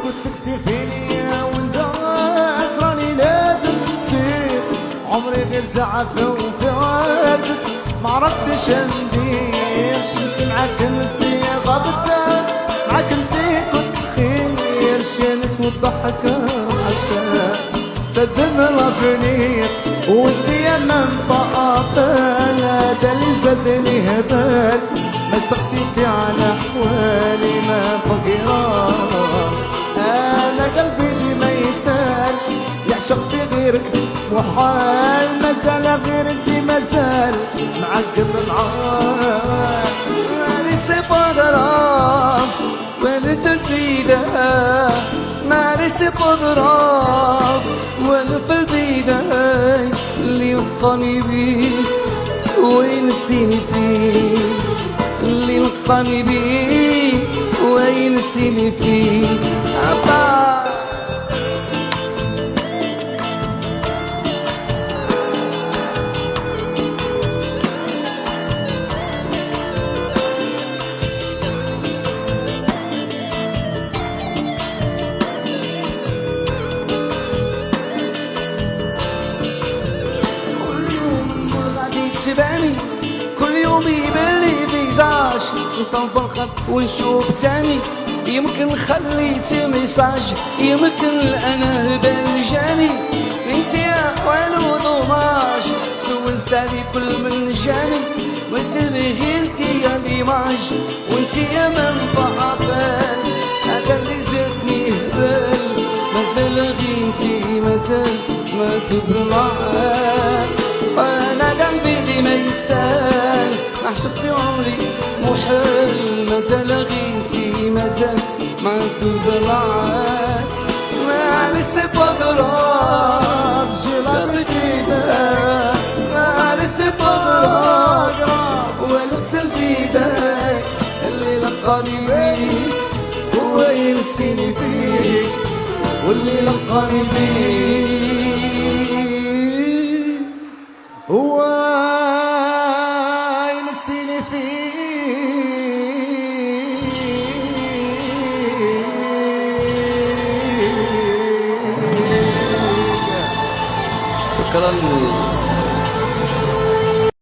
قلت لك سيفيني يا ولدات راني نادم نسيت عمري غير زعفة وفاتت معرفتش ندير الشمس معاك انتي غابتها معاك انتي كنت خير الشمس والضحكة حتى تدم الافنير وانتي يا منطقة بال هذا اللي زادني هبال ما سقسيتي على حوالي ما فقيران انا قلبي ديما يسال يعشق في غيرك محال مازال غير انتي مازال معقد معاه مالي سي با غرام ولا سلفيدة مالي سي با غرام ولا فلفيدة اللي يلقاني بيه وينسيني فيه اللي يلقاني بيه وينسيني فيه أبا تباني كل يوم يبان لي فيزاج نصنف الخط ونشوف تاني يمكن خليتي ميساج يمكن انا هبال جاني انتي والو ضماج سولت علي كل من جاني مثل هيك يا ليماج وانتي يا منطقة بال هذا اللي زادني هبال مازال غينتي مازال ما كبر معاك وانا قلبي ما يسال عشت في عمري محال مازال غينتي مازال ما كنت معاك مالي سي با غراب جيلاتي فيدا مالي سي با غراب ولبس الفيداك اللي لقاني بيه هو ينسيني فيه واللي لقاني بيه هو ينسيني فيه شكرا.